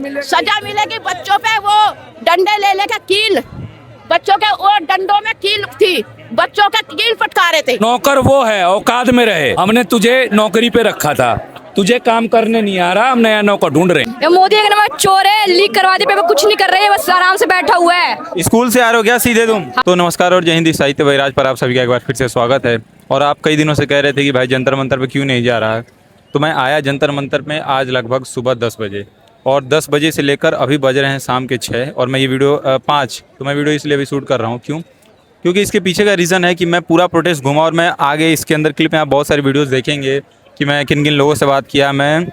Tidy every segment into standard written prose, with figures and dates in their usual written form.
सजा मिलेगी बच्चों पे। वो डंडे ले लेकर कील, बच्चों के वो डंडों में कील थी, बच्चों का कील फटका रहे थे। नौकर वो है, औकात में रहे। हमने तुझे नौकरी पे रखा था, तुझे काम करने नहीं आ रहा, हम नया नौकर ढूंढ रहे हैं। मोदी एक नंबर चोर है, लीक करवा दे, पेपर कुछ नहीं कर रहे हैं, बस आराम से बैठा हुआ है। स्कूल से आ रहे हो क्या सीधे तुम? तो नमस्कार और जय हिंद। साहित्य वैराज पर आप सभी का एक बार फिर से स्वागत है। और आप कई दिनों से कह रहे थे कि भाई जंतर मंतर पे क्यों नहीं जा रहा है, तो मैं आया जंतर मंतर में आज लगभग सुबह 10 बजे, और 10 बजे से लेकर अभी बज रहे हैं शाम के 6, और मैं ये वीडियो 5, तो मैं वीडियो इसलिए भी शूट कर रहा हूँ। क्यों? क्योंकि इसके पीछे का रीज़न है कि मैं पूरा प्रोटेस्ट घूमा, और मैं आगे इसके अंदर क्लिप में आप बहुत सारी वीडियोज़ देखेंगे कि मैं किन किन लोगों से बात किया। मैं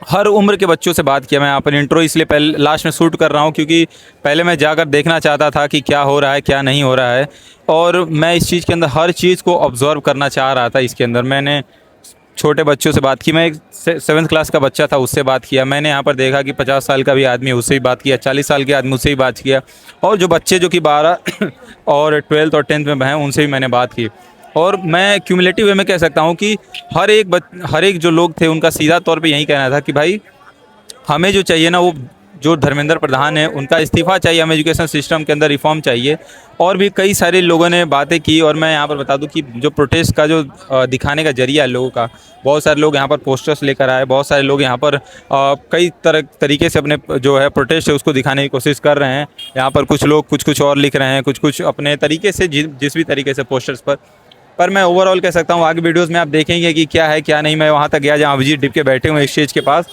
हर उम्र के बच्चों से बात किया। मैं यहाँ पर इंट्रो इसलिए पहले लास्ट में शूट कर रहा हूँ क्योंकि पहले मैं जाकर देखना चाहता था कि क्या हो रहा है क्या नहीं हो रहा है, और मैं इस चीज़ के अंदर हर चीज़ को ऑब्जर्व करना चाह रहा था। इसके अंदर मैंने छोटे बच्चों से बात की, मैं एक 7th क्लास का बच्चा था, उससे बात किया। मैंने यहाँ पर देखा कि 50 साल का भी आदमी, उससे भी बात किया, 40 साल के आदमी, उससे भी बात किया, और जो बच्चे जो कि 12 और 12th और 10th में हैं, उनसे भी मैंने बात की। और मैं क्यूमुलेटिव वे में कह सकता हूँ कि हर एक जो लोग थे उनका सीधा तौर पे यही कहना था कि भाई हमें जो चाहिए ना, वो जो धर्मेंद्र प्रधान है उनका इस्तीफ़ा चाहिए, हमें एजुकेशन सिस्टम के अंदर रिफॉर्म चाहिए। और भी कई सारे लोगों ने बातें की। और मैं यहाँ पर बता दूं कि जो प्रोटेस्ट का जो दिखाने का जरिया है लोगों का, बहुत सारे लोग यहाँ पर पोस्टर्स लेकर आए, बहुत सारे लोग यहाँ पर कई तरीके से अपने जो है प्रोटेस्ट है उसको दिखाने की कोशिश कर रहे हैं। यहाँ पर कुछ लोग कुछ और लिख रहे हैं, कुछ अपने तरीके से, जिस भी तरीके से पोस्टर्स पर मैं ओवरऑल कह सकता हूँ आगे वीडियोज़ में आप देखेंगे कि क्या है क्या नहीं। मैं वहाँ तक गया जहाँ अभिजीत डिप के बैठे हुए स्टेज के पास,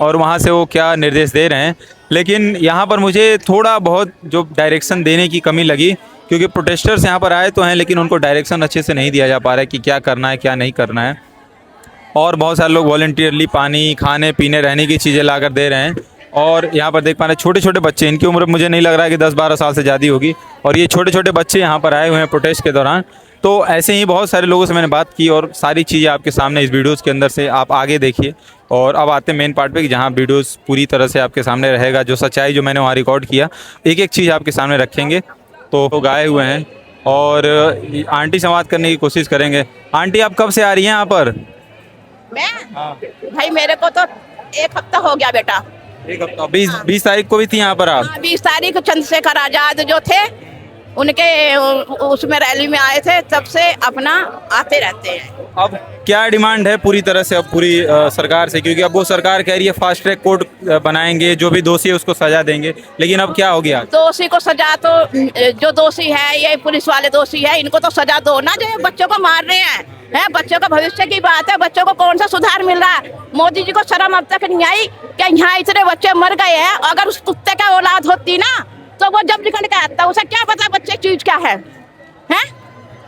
और वहाँ से वो क्या निर्देश दे रहे हैं। लेकिन यहाँ पर मुझे थोड़ा बहुत जो डायरेक्शन देने की कमी लगी, क्योंकि प्रोटेस्टर्स यहाँ पर आए तो हैं लेकिन उनको डायरेक्शन अच्छे से नहीं दिया जा पा रहा है कि क्या करना है क्या नहीं करना है। और बहुत सारे लोग वॉलंटियरली पानी, खाने पीने, रहने की चीज़ें ला कर दे रहे हैं। और यहाँ पर देख पा रहे हैं छोटे छोटे बच्चे, इनकी उम्र मुझे नहीं लग रहा है कि 10-12 साल से ज़्यादा होगी, और ये छोटे छोटे बच्चे यहाँ पर आए हुए हैं प्रोटेस्ट के दौरान। तो ऐसे ही बहुत सारे लोगों से मैंने बात की, और सारी चीज़ें आपके सामने इस वीडियोज़ के अंदर से आप आगे देखिए। और अब आते हैं मेन पार्ट पे कि जहाँ वीडियोस पूरी तरह से आपके सामने रहेगा, जो सच्चाई जो मैंने वहाँ रिकॉर्ड किया, एक एक चीज़ आपके सामने रखेंगे। तो लोग आए हुए हैं और आंटी से बात करने की कोशिश करेंगे। आंटी आप कब से आ रही हैं यहाँ पर? मैं भाई मेरे को तो 1 हफ्ता हो गया बेटा। 1 हफ्ता। 20 तारीख को भी थी यहाँ पर आप? 20 तारीख चंद्रशेखर आजाद जो थे उनके उसमें रैली में आए थे, तब से अपना आते रहते हैं। अब क्या डिमांड है पूरी तरह से अब पूरी सरकार से? क्योंकि अब वो सरकार कह रही है फास्ट ट्रैक कोर्ट बनाएंगे, जो भी दोषी है उसको सजा देंगे, लेकिन अब क्या हो गया? दोषी को सजा, तो जो दोषी है, ये पुलिस वाले दोषी है, इनको तो सजा दो ना, जो बच्चों को मार रहे हैं। बच्चों का भविष्य की बात है, बच्चों को कौन सा सुधार मिल रहा है? मोदी जी को शर्म अब तक नहीं आई कि यहाँ इतने बच्चे मर गए हैं। अगर उस कुत्ते का औलाद होती ना, तो वो जब निकल के आता, उसे क्या पता बच्चे चीज क्या है?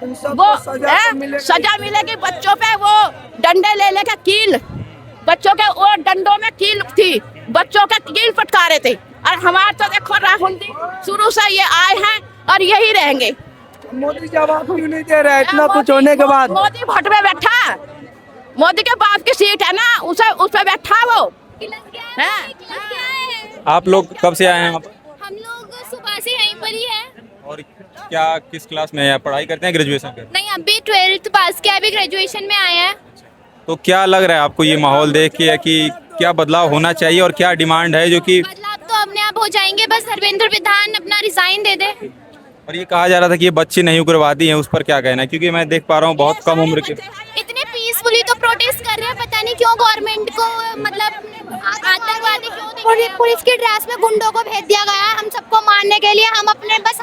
वो सजा मिलेगी बच्चों पे। वो डंडे ले लेकर कील, बच्चों के वो डंडों में कील थी, बच्चों का कील फटका रहे थे। और हमारे तो देखो राहुल जी शुरू से ये आए हैं और यही रहेंगे। मोदी जवाब क्यों नहीं दे रहा है इतना कुछ होने के बाद? मोदी भट में बैठा, मोदी के बाप की सीट है ना, उसे उस पे बैठा वो। आप लोग कब से आए हैं? हम लोग सुबह से यहीं पर ही है। और क्या किस क्लास में पढ़ाई करते हैं? ग्रेजुएशन करते हैं? नहीं, अभी 12th पास किया, अभी ग्रेजुएशन में आया है। तो क्या लग रहा है आपको ये माहौल देख के कि क्या बदलाव होना चाहिए, और क्या डिमांड है जो कि? बदलाव तो अपने आप हो जाएंगे, बस धर्मेंद्र प्रधान अपना रिजाइन दे दे। और ये कहा जा रहा था कि ये बच्चे नहीं उग्रवादी हैं, उस पर क्या कहना है? क्योंकि मैं देख पा रहा हूँ बहुत कम उम्र के इतने पीसफुली तो प्रोटेस्ट कर रहे हैं, पता नहीं क्यों गवर्नमेंट को मतलब आतंकवादी क्यों? पुलिस की ड्रेस में गुंडों को भेज दिया गया है हम सबको मारने के लिए। हम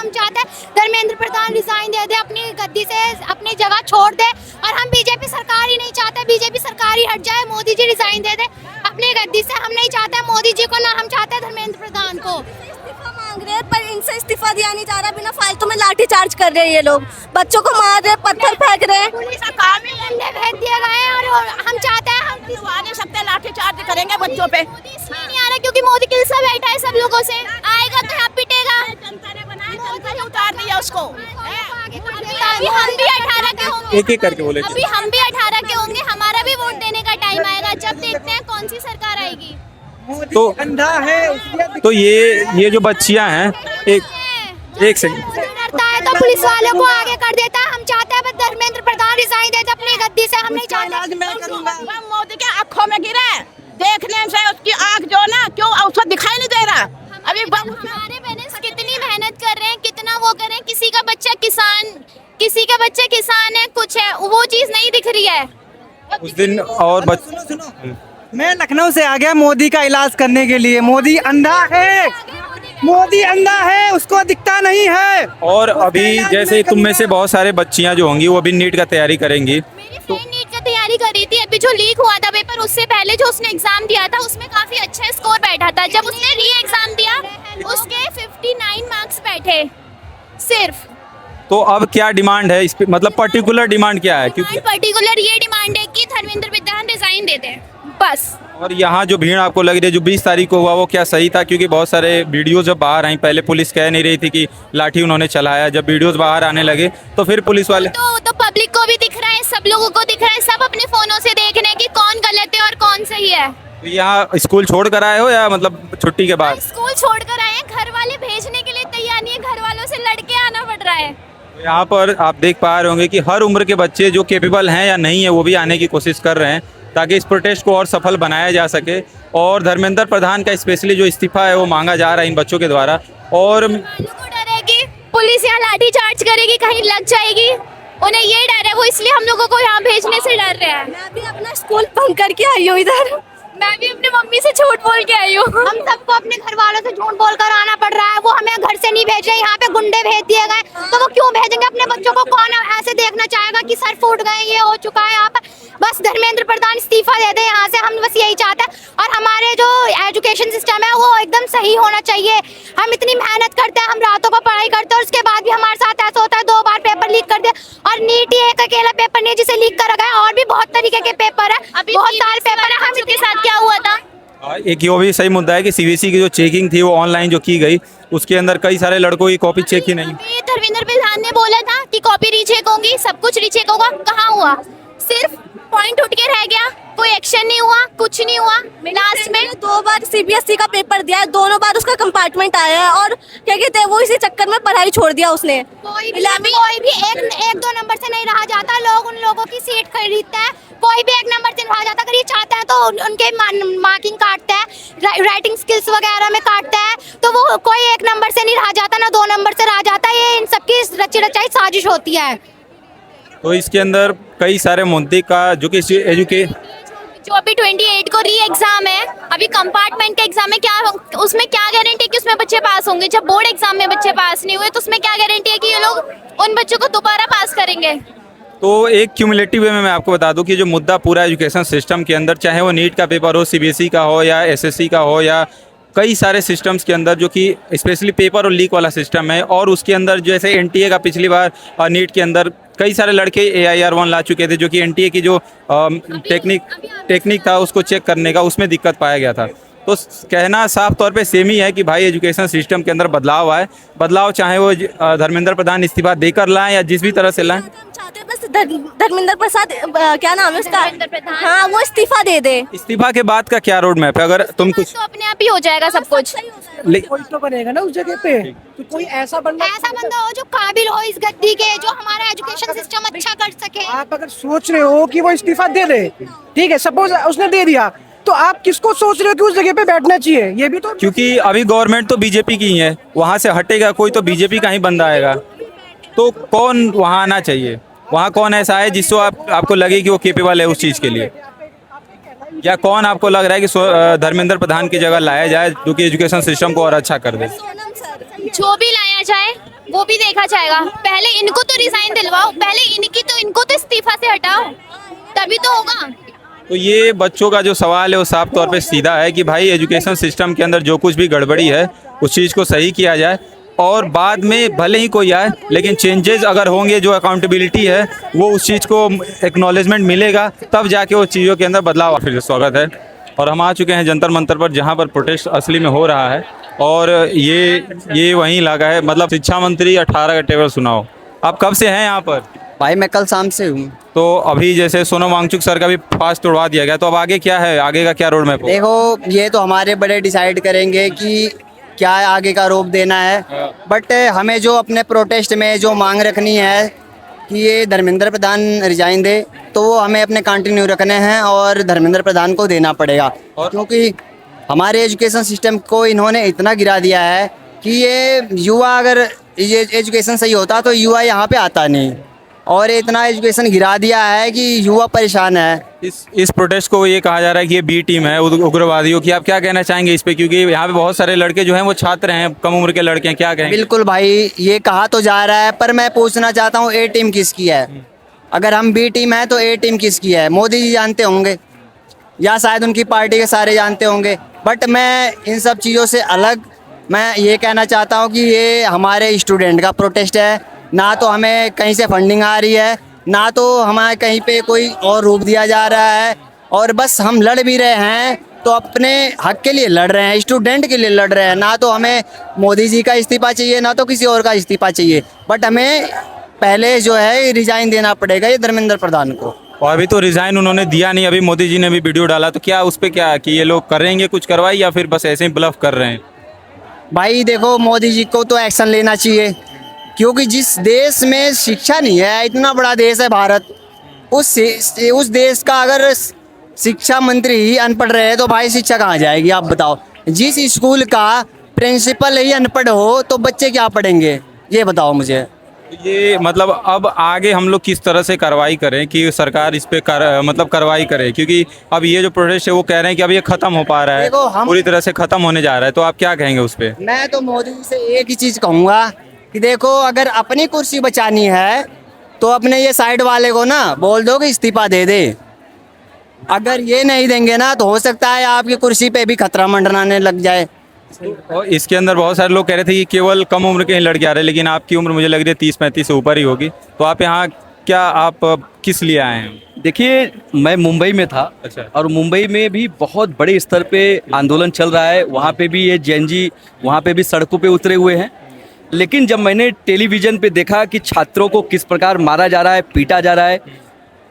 चाहते हैं धर्मेंद्र प्रधान रिजाइन दे दे, अपनी गद्दी से अपनी जगह छोड़ दे। और हम बीजेपी सरकार ही नहीं चाहते, बीजेपी सरकार ही हट जाए, मोदी जी रिजाइन दे दे अपनी गद्दी से। हम नहीं चाहते मोदी जी को ना, हम चाहते हैं धर्मेंद्र प्रधान को। मांग रहे हैं पर इनसे इस्तीफा दिया नहीं जा रहा, बिना फालतू में लाठी चार्ज कर रहे हैं ये लोग, बच्चों को मार रहे हैं, पत्थर फेंक रहे हैं। पुलिस का काम ही डंडे भेज दिए गए हैं, और हम चाहते हैं हम दिलवा नहीं सकते, लाठी चार्ज करेंगे बच्चों पे। इसलिए नहीं आ रहा क्योंकि मोदी किल से बैठा है सब लोगों से, आएगा तो यहाँ पिटेगा। जनता ने बनाया, जनता ने उतार दिया उसको। अभी हम भी 18 के होंगे, एक एक करके बोले। अभी हम भी 18 के होंगे, हमारा भी वोट देने का टाइम आएगा, जब देखते हैं कौन सी सरकार आएगी। तो अंधा है तो ये जो बच्चियां हैं, एक सेकंड, डरता है तो पुलिस वालों को आगे कर देता है। हम चाहते हैं बस धर्मेंद्र प्रधान रिजाइन दे दे अपनी गद्दी से, हम नहीं चाहते। हम मोदी के आंखों में गिरे, देखने से उसकी आंख जो ना क्यों उसको दिखाई नहीं दे रहा। अभी हमारे पेरेंट्स कितनी मेहनत कर रहे हैं, कितना वो कर रहे हैं, किसी का बच्चा किसान है, कुछ है, वो चीज नहीं दिख रही है। उस दिन और सुनो मैं लखनऊ से आ गया मोदी का इलाज करने के लिए। मोदी अंधा है, मोदी अंधा है, उसको दिखता नहीं है। और अभी जैसे तुम में से बहुत सारे बच्चियां जो होंगी वो अभी नीट का तैयारी करेंगी। मेरी फ्रेंड नीट का तैयारी कर रही थी, अभी जो लीक हुआ था पेपर, उससे पहले जो उसने एग्जाम दिया था उसमें काफी अच्छा स्कोर बैठा था। जब उसने री एग्जाम दिया उसके 59 मार्क्स बैठे सिर्फ। तो अब क्या डिमांड है इस पे, मतलब पर्टिकुलर डिमांड क्या है? क्योंकि पर्टिकुलर ये डिमांड है कि धर्मेंद्र प्रधान रिजाइन दे दें बस। और यहाँ जो भीड़ आपको लग रही है जो 20 तारीख को हुआ वो क्या सही था? क्योंकि बहुत सारे वीडियोस जब बाहर आई, पहले पुलिस कह नहीं रही थी कि लाठी उन्होंने चलाया, जब वीडियोस बाहर आने लगे तो फिर पुलिस वाले तो पब्लिक को भी दिख रहा है, सब लोगों को दिख रहा है, सब अपने फोनों से देख रहे हैं कि कौन गलत है और कौन सही है। तो यहाँ स्कूल छोड़ कर आए हो या मतलब छुट्टी के बाद? स्कूल छोड़कर आए हैं, घर वाले भेजने के लिए तैयार नहीं है, घर वालों से लड़के आना पड़ रहा है। तो यहाँ पर आप देख पा रहे होंगे कि हर उम्र के बच्चे जो केपेबल हैं या नहीं है वो भी आने की कोशिश कर रहे हैं ताकि इस प्रोटेस्ट को और सफल बनाया जा सके। और धर्मेंद्र प्रधान का स्पेशली जो इस्तीफा है वो मांगा जा रहा है इन बच्चों के द्वारा। और वालों को डर है कि पुलिस यहाँ लाठी चार्ज करेगी, कहीं लग जाएगी, उन्हें ये डर है, वो इसलिए हम लोगों को यहाँ भेजने से डर रहे हैं। मैं भी अपना स्कूल बंक करके आई हूँ इधर। मैं भी अपनी मम्मी से झूठ बोल के आई हूँ। हम सबको अपने घर वालों से झूठ बोल कर आना पड़ रहा है। वो हमें घर से नहीं भेज रहे, यहाँ पे गुंडे भेज दिए गए, तो वो क्यों भेजेंगे अपने बच्चों को? कौन ऐसे देखना चाहेगा कि सर फूट गए, ये हो चुका है यहाँ पर? बस धर्मेंद्र प्रधान इस्तीफा दे दे यहाँ से, हम बस यही चाहते हैं। और हमारे जो एजुकेशन सिस्टम है वो एकदम सही होना चाहिए। हम इतनी मेहनत करते हैं, हम रातों को पढ़ाई करते हैं और उसके बाद भी हमारे साथ ऐसा होता है 2 बार पेपर लीक कर दिया। और नीट ही एक अकेला पेपर नहीं जिसे लीक करा गया, और भी बहुत तरीके के पेपर है, बहुत सारे पेपर है। हम इसके साथ क्या हुआ था? एक ये भी सही मुद्दा है कि सीबीएसई की जो चेकिंग थी वो ऑनलाइन जो की गई उसके अंदर कई सारे लड़कों की कॉपी चेक ही नहीं। धर्मेंद्र प्रधान ने बोला था कि कॉपी रीचेक होगी, सब कुछ रीचेक होगा, कहाँ हुआ? सिर्फ पॉइंट उठ के रह गया, कोई एक्शन नहीं हुआ, कुछ नहीं हुआ। लास्ट में 2 बार सीबीएसई का पेपर दिया है, दोनों बार उसका कंपार्टमेंट आया है और क्या कहते हैं वो इसी चक्कर में पढ़ाई छोड़ दिया उसने। कोई भी एक 2 नंबर से नहीं रहा जाता, लोग उन लोगों की सीट खरीदते हैं। कोई भी 1 नंबर से नहीं रहा जाता, अगर ये चाहते हैं तो उनके मार्किंग काटते हैं, राइटिंग स्किल्स वगैरह में काटते हैं, तो वो कोई 1 नंबर से नहीं रहा जाता, ना 2 नंबर से रहा जाता। ये इन सबकी रची रचाई साजिश होती है। तो इसके अंदर कई सारे मुद्दे का जो कि जो अभी 28 को री एग्जाम है, अभी कंपार्टमेंट का एग्जाम है, क्या उसमें क्या गारंटी है कि उसमें बच्चे पास होंगे? जब बोर्ड एग्जाम में बच्चे पास नहीं हुए तो उसमें क्या गारंटी है कि ये लोग उन बच्चों को दोबारा पास करेंगे? तो एक क्यूमुलेटिव वे में मैं आपको बता दूं कि जो मुद्दा पूरा एजुकेशन सिस्टम के अंदर, चाहे वो नीट का पेपर हो, सीबीएसई का हो या एसएससी का हो या कई सारे सिस्टम्स के अंदर जो कि स्पेशली पेपर और लीक वाला सिस्टम है, और उसके अंदर जैसे एनटीए का पिछली बार नीट के अंदर कई सारे लड़के AIR-1 ला चुके थे जो कि एनटीए की जो टेक्निक था उसको चेक करने का, उसमें दिक्कत पाया गया था। तो कहना साफ तौर पे सेम ही है कि भाई एजुकेशन सिस्टम के अंदर बदलाव आए। बदलाव चाहे वो धर्मेंद्र प्रधान इस्तीफा देकर लाएं या जिस भी तरह से लाएं। हम चाहते हैं बस धर्मेंद्र प्रसाद क्या नाम है उसका, धर्मेंद्र प्रधान। हाँ वो इस्तीफा दे दे। इस्तीफा के बाद का क्या रोड मैप है? अगर तुम कुछ तो अपने आप ही हो जाएगा सब कुछ। कोई तो बनेगा ना उस जगह पे, तो कोई ऐसा बंदा हो जो काबिल हो इस गद्दी के, जो हमारा एजुकेशन सिस्टम अच्छा कर सके। आप अगर सोच रहे हो कि वो इस्तीफा दे दे, ठीक है, सपोज उसने दे दिया, तो आप किसको सोच रहे हो कि उस जगह पे बैठना चाहिए? ये भी तो, क्योंकि अभी गवर्नमेंट तो बीजेपी की ही है, वहाँ से हटेगा कोई तो बीजेपी का ही बंदा आएगा, तो कौन वहाँ आना चाहिए? वहाँ कौन ऐसा है जिसको आपको लगे कि वो केपेबल है उस चीज़ के लिए? या कौन आपको लग रहा है कि धर्मेंद्र प्रधान की जगह लाया जाए जो कि एजुकेशन सिस्टम को और अच्छा कर दे? जो भी लाया जाए वो भी देखा जाएगा। पहले इनको तो रिजाइन दिलवाओ, पहले इनको तो इस्तीफा से हटाओ, तभी तो होगा। तो ये बच्चों का जो सवाल है वो साफ तौर पे सीधा है कि भाई एजुकेशन सिस्टम के अंदर जो कुछ भी गड़बड़ी है उस चीज़ को सही किया जाए, और बाद में भले ही कोई आए लेकिन चेंजेस अगर होंगे, जो अकाउंटेबिलिटी है वो उस चीज़ को एक्नॉलेजमेंट मिलेगा, तब जाके वो चीज़ों के अंदर बदलाव। फिर स्वागत है, और हम आ चुके हैं जंतर मंतर पर जहाँ पर प्रोटेस्ट असली में हो रहा है, और ये वहीं लगा है। मतलब शिक्षा मंत्री 18 का टेबल सुनाओ। आप कब से हैं यहाँ पर? भाई मैं कल शाम से हूँ। तो अभी जैसे सोनम वांगचुक सर का भी फास्ट तोड़वा दिया गया, तो अब आगे क्या है? आगे का क्या रोड मैप? देखो ये तो हमारे बड़े डिसाइड करेंगे कि क्या आगे का रोप देना है, बट हमें जो अपने प्रोटेस्ट में जो मांग रखनी है कि ये धर्मेंद्र प्रधान रिजाइन दे, तो वो हमें अपने कंटिन्यू रखने हैं और धर्मेंद्र प्रधान को देना पड़ेगा। क्योंकि हमारे एजुकेशन सिस्टम को इन्होंने इतना गिरा दिया है कि ये युवा, अगर ये एजुकेशन सही होता तो युवा यहाँ पे आता नहीं, और इतना एजुकेशन गिरा दिया है कि युवा परेशान है। इस प्रोटेस्ट को ये कहा जा रहा है कि ये बी टीम है उग्रवादियों की, आप क्या कहना चाहेंगे इस पे? क्योंकि यहाँ पे बहुत सारे लड़के जो हैं वो छात्र हैं, कम उम्र के लड़के हैं, क्या कहेंगे? बिल्कुल भाई, ये कहा तो जा रहा है, पर मैं पूछना चाहता हूँ ए टीम किसकी है? अगर हम बी टीम है तो ए टीम किसकी है? मोदी जी जानते होंगे या शायद उनकी पार्टी के सारे जानते होंगे। बट मैं इन सब चीज़ों से अलग मैं ये कहना चाहता हूँ कि ये हमारे स्टूडेंट का प्रोटेस्ट है, ना तो हमें कहीं से फंडिंग आ रही है, ना तो हमें कहीं पे कोई और रूप दिया जा रहा है, और बस हम लड़ भी रहे हैं तो अपने हक के लिए लड़ रहे हैं, स्टूडेंट के लिए लड़ रहे हैं। ना तो हमें मोदी जी का इस्तीफा चाहिए, ना तो किसी और का इस्तीफा चाहिए, बट हमें पहले जो है रिजाइन देना पड़ेगा ये धर्मेंद्र प्रधान को। और अभी तो रिजाइन उन्होंने दिया नहीं, अभी मोदी जी ने भी वीडियो डाला, तो क्या उस पर क्या कि ये लोग करेंगे कुछ कार्रवाई या फिर बस ऐसे ही ब्लफ कर रहे हैं? भाई देखो, मोदी जी को तो एक्शन लेना चाहिए, क्योंकि जिस देश में शिक्षा नहीं है, इतना बड़ा देश है भारत, उस देश का अगर शिक्षा मंत्री ही अनपढ़ रहे तो भाई शिक्षा कहाँ जाएगी? आप बताओ। जिस स्कूल का प्रिंसिपल ही अनपढ़ हो तो बच्चे क्या पढ़ेंगे? ये बताओ मुझे। ये मतलब अब आगे हम लोग किस तरह से कार्रवाई करें कि सरकार इस पे कार्रवाई करे? क्योंकि अब ये जो प्रोटेस्ट है वो कह रहे हैं कि अब ये खत्म हो पा रहा है, देखो, हम पूरी तरह से खत्म होने जा रहा है, तो आप क्या कहेंगे उस पे? मैं तो मोदी जी से एक ही चीज़ कहूँगा कि देखो, अगर अपनी कुर्सी बचानी है तो अपने ये साइड वाले को ना बोल दो कि इस्तीफा दे दे। अगर ये नहीं देंगे ना तो हो सकता है आपकी कुर्सी पे भी खतरा मंडराने लग जाए। और इसके अंदर बहुत सारे लोग कह रहे थे कि केवल कम उम्र के ही लड़के आ रहे हैं, लेकिन आपकी उम्र मुझे लग रही है 30-35 से ऊपर ही होगी, तो आप यहाँ क्या आप किस लिए आए हैं? देखिए, मैं मुंबई में था। अच्छा। और मुंबई में भी बहुत बड़े स्तर पे आंदोलन चल रहा है, वहाँ पे भी ये जैन जी वहाँ पे भी सड़कों पे उतरे हुए हैं। लेकिन जब मैंने टेलीविज़न पे देखा कि छात्रों को किस प्रकार मारा जा रहा है, पीटा जा रहा है,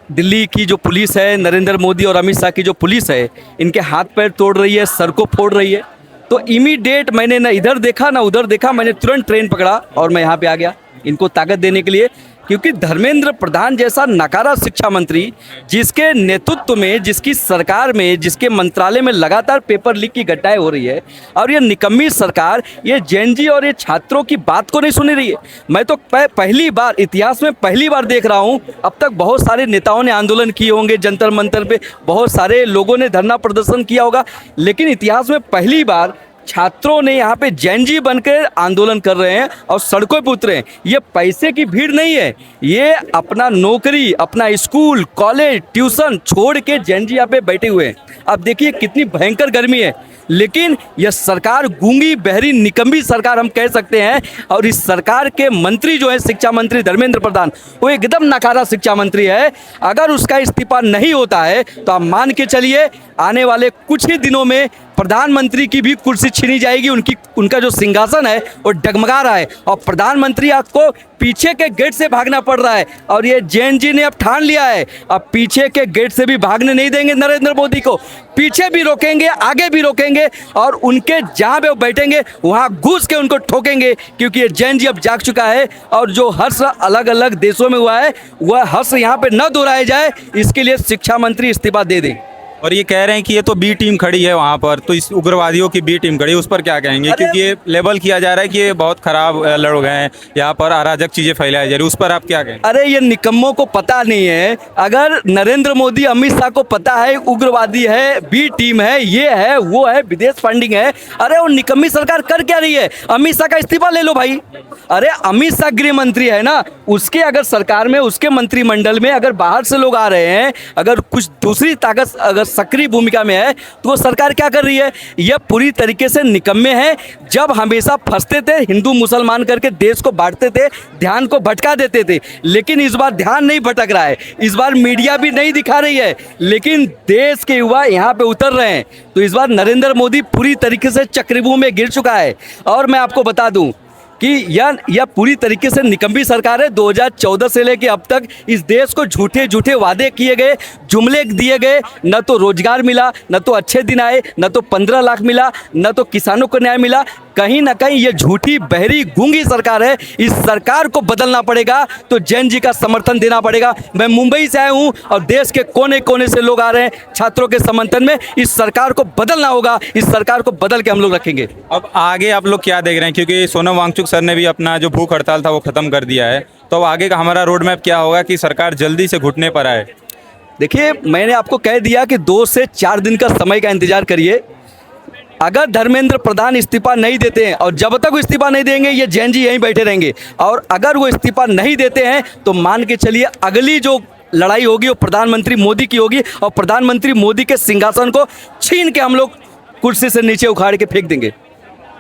दिल्ली की जो पुलिस है, नरेंद्र मोदी और अमित शाह की जो पुलिस है, इनके हाथ पैर तोड़ रही है, सर को फोड़ रही है, तो इमीडिएट मैंने ना इधर देखा ना उधर देखा, मैंने तुरंत ट्रेन पकड़ा और मैं यहाँ पे आ गया इनको ताकत देने के लिए। क्योंकि धर्मेंद्र प्रधान जैसा नकारा शिक्षा मंत्री, जिसके नेतृत्व में, जिसकी सरकार में, जिसके मंत्रालय में लगातार पेपर लीक की घटनाएं हो रही है, और ये निकम्मी सरकार ये जैन जी और ये छात्रों की बात को नहीं सुन रही है। मैं तो पहली बार इतिहास में पहली बार देख रहा हूँ। अब तक बहुत सारे नेताओं ने आंदोलन किए होंगे जंतर मंतर पे, बहुत सारे लोगों ने धरना प्रदर्शन किया होगा, लेकिन इतिहास में पहली बार छात्रों ने यहाँ पे जैन जी बनकर आंदोलन कर रहे हैं और सड़कों पर उतरे हैं। ये पैसे की भीड़ नहीं है, ये अपना नौकरी, अपना स्कूल, कॉलेज, ट्यूशन छोड़ के जैन जी यहाँ पे बैठे हुए हैं। अब देखिए कितनी भयंकर गर्मी है, लेकिन यह सरकार गूंगी बहरी निकम्मी सरकार हम कह सकते हैं। और इस सरकार के मंत्री जो है, शिक्षा मंत्री धर्मेंद्र प्रधान, वो एकदम नकारा शिक्षा मंत्री है। अगर उसका इस्तीफा नहीं होता है तो आप मान के चलिए आने वाले कुछ ही दिनों में प्रधानमंत्री की भी कुर्सी छीनी जाएगी। उनका जो सिंहासन है वो डगमगा रहा है और प्रधानमंत्री आपको पीछे के गेट से भागना पड़ रहा है। और ये जैन जी ने अब ठान लिया है, अब पीछे के गेट से भी भागने नहीं देंगे नरेंद्र मोदी को, पीछे भी रोकेंगे, आगे भी रोकेंगे, और उनके जहाँ पे वो बैठेंगे वहाँ घुस के उनको ठोकेंगे। क्योंकि ये जैन जी अब जाग चुका है, और जो हर्ष अलग अलग देशों में हुआ है वह हर्ष यहाँ पे न दोहराया जाए, इसके लिए शिक्षा मंत्री इस्तीफा दे दें। और ये कह रहे हैं कि ये तो बी टीम खड़ी है वहाँ पर, तो इस उग्रवादियों की बी टीम खड़ी है, उस पर क्या कहेंगे? क्योंकि ये लेबल किया जा रहा है कि ये बहुत खराब लोग हैं, यहाँ पर अराजक चीज़ें फैलाई जा रही है, उस पर आप क्या कहेंगे? अरे ये निकम्मों को पता नहीं है। अगर नरेंद्र मोदी, अमित शाह को पता है उग्रवादी है, बी टीम है, ये है, वो है, विदेश फंडिंग है, अरे वो निकम्मी सरकार कर क्या रही है? अमित शाह का इस्तीफा ले लो भाई। अरे अमित शाह गृह मंत्री है ना, उसके अगर सरकार में, उसके मंत्रिमंडल में अगर बाहर से लोग आ रहे हैं, अगर कुछ दूसरी ताकत अगर सक्रिय भूमिका में है, तो वो सरकार क्या कर रही है? यह पूरी तरीके से निकम्मे हैं। जब हमेशा फंसते थे, हिंदू मुसलमान करके देश को बांटते थे, ध्यान को भटका देते थे, लेकिन इस बार ध्यान नहीं भटक रहा है, इस बार मीडिया भी नहीं दिखा रही है, लेकिन देश के युवा यहाँ पे उतर रहे हैं। तो इस बार नरेंद्र मोदी पूरी तरीके से चक्रव्यूह में गिर चुका है। और मैं आपको बता दूं कि यह पूरी तरीके से निकम्मी सरकार है। 2014 से लेके अब तक इस देश को झूठे झूठे वादे किए गए, जुमले दिए गए, न तो रोजगार मिला, न तो अच्छे दिन आए, न तो 15 लाख मिला, न तो किसानों को न्याय मिला। कहीं ना कहीं ये झूठी बहरी गूंगी सरकार है। इस सरकार को बदलना पड़ेगा, तो जैन जी का समर्थन देना पड़ेगा। मैं मुंबई से आया हूं और देश के कोने कोने से लोग आ रहे हैं छात्रों के समर्थन में। इस सरकार को बदलना होगा, इस सरकार को बदल के हम लोग रखेंगे। अब आगे आप लोग क्या देख रहे हैं, क्योंकि सोनम वांगचुक सर ने भी अपना जो भूख हड़ताल था वो खत्म कर दिया है, तो अब आगे का हमारा रोड मैप क्या होगा कि सरकार जल्दी से घुटने पर आए? देखिए, मैंने आपको कह दिया कि 2 से 4 दिन का समय का इंतजार करिए। अगर धर्मेंद्र प्रधान इस्तीफा नहीं देते हैं, और जब तक वो इस्तीफा नहीं देंगे ये जैन जी यहीं बैठे रहेंगे, और अगर वो इस्तीफा नहीं देते हैं तो मान के चलिए अगली जो लड़ाई होगी वो प्रधानमंत्री मोदी की होगी, और प्रधानमंत्री मोदी के सिंहासन को छीन के हम लोग कुर्सी से नीचे उखाड़ के फेंक देंगे।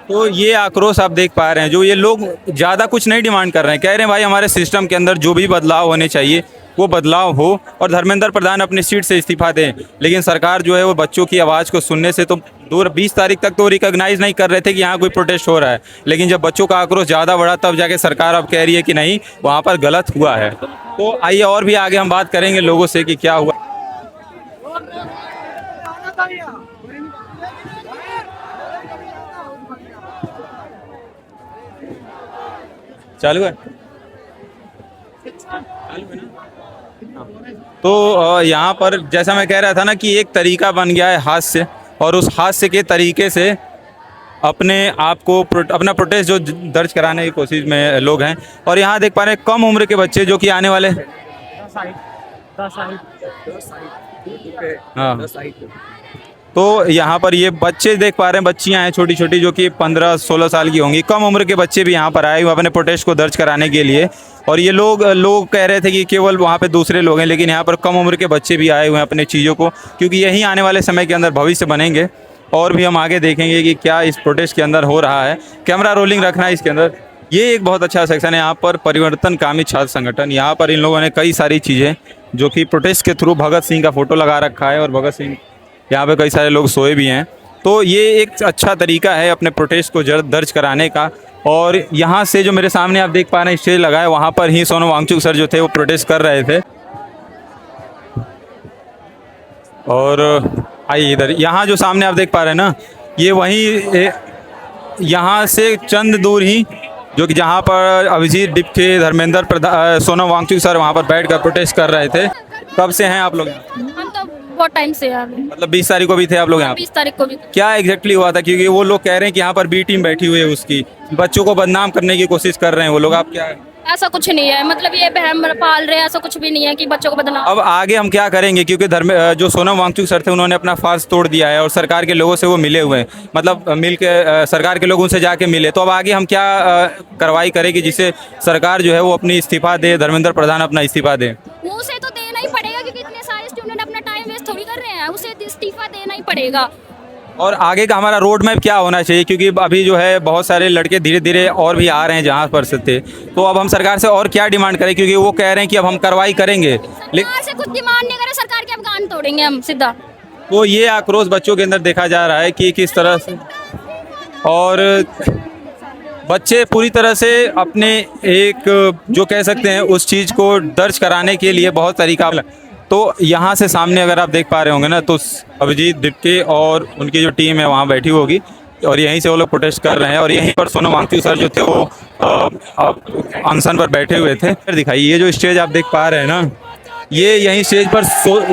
तो ये आक्रोश आप देख पा रहे हैं, जो ये लोग ज़्यादा कुछ नहीं डिमांड कर रहे हैं, कह रहे हैं भाई हमारे सिस्टम के अंदर जो भी बदलाव होने चाहिए वो बदलाव हो और धर्मेंद्र प्रधान अपनी सीट से इस्तीफा दें। लेकिन सरकार जो है वो बच्चों की आवाज़ को सुनने से तो दूर, 20 तारीख तक तो रिकॉग्नाइज नहीं कर रहे थे कि यहाँ कोई प्रोटेस्ट हो रहा है, लेकिन जब बच्चों का आक्रोश ज़्यादा बढ़ा तब जाके सरकार अब कह रही है कि नहीं, वहाँ पर गलत हुआ है। तो आइए और भी आगे हम बात करेंगे लोगों से कि क्या हुआ। चालू है? तो यहाँ पर जैसा मैं कह रहा था ना कि एक तरीका बन गया है हास्य, और उस हास्य के तरीके से अपने आप को अपना प्रोटेस्ट जो दर्ज कराने की कोशिश में लोग हैं। और यहाँ देख पा रहे हैं कम उम्र के बच्चे जो कि आने वाले, हाँ, तो यहाँ पर ये बच्चे देख पा रहे हैं, बच्चियाँ हैं छोटी छोटी जो कि 15-16 साल की होंगी। कम उम्र के बच्चे भी यहाँ पर आए हुए अपने प्रोटेस्ट को दर्ज कराने के लिए। और ये लोग कह रहे थे कि केवल वहाँ पे दूसरे लोग हैं, लेकिन यहाँ पर कम उम्र के बच्चे भी आए हुए हैं अपने चीज़ों को, क्योंकि यही आने वाले समय के अंदर भविष्य बनेंगे। और भी हम आगे देखेंगे कि क्या इस प्रोटेस्ट के अंदर हो रहा है। कैमरा रोलिंग रखना है इसके अंदर। ये एक बहुत अच्छा सेक्शन है यहाँ पर, परिवर्तनकामी छात्र संगठन। यहाँ पर इन लोगों ने कई सारी चीज़ें जो कि प्रोटेस्ट के थ्रू, भगत सिंह का फोटो लगा रखा है और भगत सिंह यहाँ पे कई सारे लोग सोए भी हैं। तो ये एक अच्छा तरीका है अपने प्रोटेस्ट को दर्ज कराने का। और यहाँ से जो मेरे सामने आप देख पा रहे हैं स्टेज लगा है, वहाँ पर ही सोनम वांगचुक सर जो थे वो प्रोटेस्ट कर रहे थे। और आइए इधर, यहाँ जो सामने आप देख पा रहे हैं ना, ये वहीं यहाँ से चंद दूर ही जो कि जहाँ पर अभिजीत डिप्के, धर्मेंद्र प्रधान, सोनम वांगचुक सर वहाँ पर बैठकर प्रोटेस्ट कर रहे थे। कब से हैं आप लोग? हम तो बहुत टाइम से यार, मतलब 20 तारीख को भी थे आप लोग यहाँ? 20 तारीख को भी। क्या एग्जैक्टली हुआ था? क्योंकि वो लोग कह रहे हैं कि यहाँ पर बी टीम बैठी हुई है, उसकी बच्चों को बदनाम करने की कोशिश कर रहे हैं वो लोग। आप क्या? ऐसा कुछ नहीं है, मतलब ये बहम पाल रहे हैं, ऐसा कुछ भी नहीं है कि बच्चों को बदनाम। अब आगे हम क्या करेंगे, क्योंकि जो सोनम वांगचुक सर थे उन्होंने अपना फर्ज तोड़ दिया है और सरकार के लोगों से वो मिले हुए हैं, मतलब मिल के सरकार के लोग उनसे जाके मिले। तो अब आगे हम क्या कार्रवाई करेंगे जिससे सरकार जो है वो अपनी इस्तीफा दे, धर्मेंद्र प्रधान अपना इस्तीफा दे? मुँह से तो देना ही पड़ेगा, क्योंकि इतने सारे स्टूडेंट अपना टाइम वेस्ट थोड़ी कर रहे हैं, उसे इस्तीफा देना ही पड़ेगा। और आगे का हमारा रोड मैप क्या होना चाहिए, क्योंकि अभी जो है बहुत सारे लड़के धीरे धीरे और भी आ रहे हैं जहाँ पर से थे। तो अब हम सरकार से और क्या डिमांड करें, क्योंकि वो कह रहे हैं कि अब हम कार्रवाई करेंगे, सरकार से कुछ डिमांड नहीं करें, सरकार के अब कान तोड़ेंगे हम सीधा। तो ये आक्रोश बच्चों के अंदर देखा जा रहा है कि किस तरह से, और बच्चे पूरी तरह से अपने एक जो कह सकते हैं उस चीज़ को दर्ज कराने के लिए बहुत तरीका। तो यहाँ से सामने अगर आप देख पा रहे होंगे ना, तो अभिजीत डिप्के और उनकी जो टीम है वहाँ बैठी होगी, और यहीं से वो लोग प्रोटेस्ट कर रहे हैं। और यहीं पर सोनम वांगचुक सर जो थे वो अनशन पर बैठे हुए थे। दिखाइए, ये जो स्टेज आप देख पा रहे हैं ना, ये यहीं स्टेज पर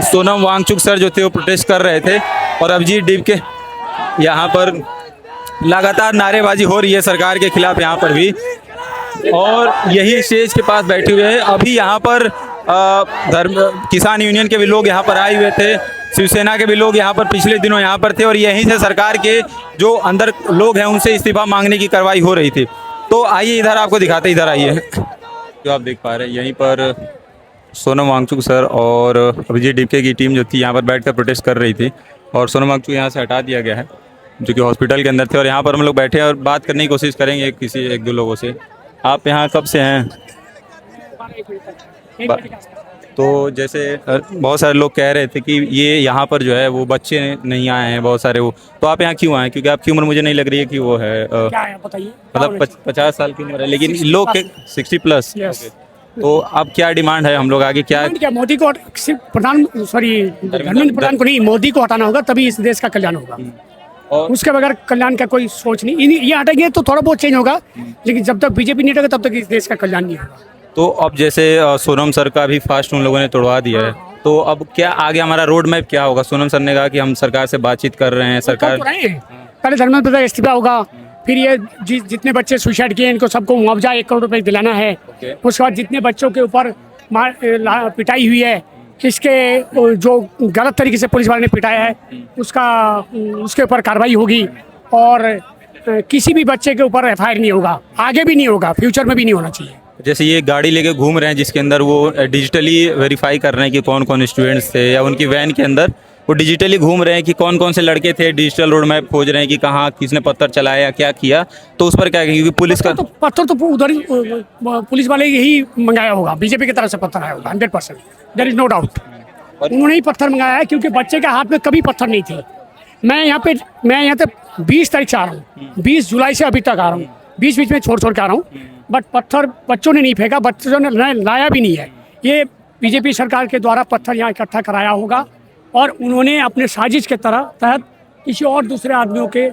सोनम वांगचुक सर जो थे वो प्रोटेस्ट कर रहे थे, और अभिजीत डिप्के यहाँ पर लगातार नारेबाजी हो रही है सरकार के खिलाफ यहाँ पर भी, और यही स्टेज के पास बैठे हुए हैं। अभी यहाँ पर किसान यूनियन के भी लोग यहाँ पर आए हुए थे, शिवसेना के भी लोग यहाँ पर पिछले दिनों यहाँ पर थे, और यहीं से सरकार के जो अंदर लोग हैं उनसे इस्तीफा मांगने की कार्रवाई हो रही थी। तो आइए इधर आपको दिखाते, इधर आइए। जो आप देख पा रहे हैं यहीं पर सोनम वांगचुक सर और अभिजीत डिप्के की टीम जो थी यहाँ पर बैठकर प्रोटेस्ट कर रही थी, और सोनम वांगचुक यहाँ से हटा दिया गया है जो कि हॉस्पिटल के अंदर थे। और यहाँ पर हम लोग बैठे और बात करने की कोशिश करेंगे किसी एक दो लोगों से। आप यहाँ कब से हैं? तो जैसे बहुत सारे लोग कह रहे थे कि ये यहाँ पर जो है वो बच्चे नहीं आए हैं बहुत सारे, वो तो आप यहाँ क्यों आए? क्योंकि आपकी उम्र मुझे नहीं लग रही है कि वो है, मतलब 50 साल की उम्र है, लेकिन लोग 60 प्लस। तो अब क्या डिमांड है, हम लोग आगे क्या? मोदी को सिर्फ धर्मेंद्र प्रधान को नहीं, मोदी को हटाना होगा, तभी इस देश का कल्याण होगा। और उसके बगैर कल्याण का कोई सोच नहीं। ये हटेंगे तो थोड़ा बहुत चेंज होगा, लेकिन जब तक बीजेपी नहीं हटेगा तब तक इस देश का कल्याण नहीं होगा। तो अब जैसे सोनम सर का भी फास्ट उन लोगों ने तोड़वा दिया है, तो अब क्या आगे हमारा रोड मैप क्या होगा? सोनम सर ने कहा कि हम सरकार से बातचीत कर रहे हैं, सरकार पहले धर्मेंद्र प्रधान इस्तीफा होगा, फिर ये जितने बच्चे सुसाइड किए इनको सबको मुआवजा 1 करोड़ रुपए दिलाना है। उसके बाद जितने बच्चों के ऊपर पिटाई हुई है, इसके जो गलत तरीके से पुलिस वाले ने पिटाया है उसके ऊपर कार्रवाई होगी, और किसी भी बच्चे के ऊपर FIR नहीं होगा, आगे भी नहीं होगा, फ्यूचर में भी नहीं होना चाहिए। जैसे ये गाड़ी लेके घूम रहे हैं जिसके अंदर वो डिजिटली वेरीफाई कर रहे हैं कि कौन कौन स्टूडेंट्स थे, या उनकी वैन के अंदर वो डिजिटली घूम रहे हैं कि कौन कौन से लड़के थे, डिजिटल रोड मैप खोज रहे हैं कि कहाँ किसने पत्थर चलाया, क्या किया, तो उस पर क्या कहेंगे? क्योंकि पुलिस का पत्थर तो उधर ही पुलिस वाले ही मंगाया होगा, बीजेपी की तरफ से पत्थर आया होगा 100%, देयर इज नो डाउट। उन्होंने ही पत्थर मंगाया है, क्योंकि बच्चे के हाथ में कभी पत्थर नहीं थे। मैं यहाँ पे 20 तारीख से आ रहा हूँ, 20 जुलाई से अभी तक आ रहा हूँ, बीच बीच में छोड़ के आ रहा हूँ, बट पत्थर बच्चों ने नहीं फेंका, बच्चों ने लाया भी नहीं है। ये बीजेपी सरकार के द्वारा पत्थर यहाँ इकट्ठा कराया होगा, और उन्होंने अपने साजिश के तहत किसी और दूसरे आदमियों के